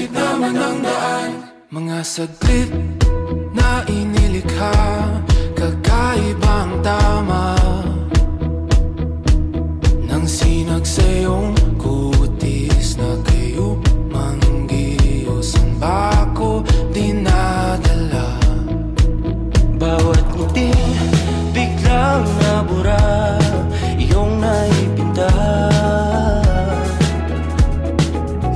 gitna man ng daan. Mga saglit na inilikha, kakaibang tama nang sinag sa iyong kutis na kayo manggiyosan ba ako dinadala? Bawat ngiti biglang nabura, iyong naipinta.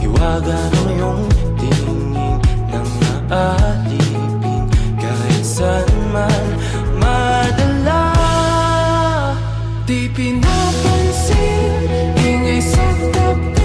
Hiwaga ng iyong tingin nang naalipin, kahit saan man madala. Di pinapansin, ingay sa tabi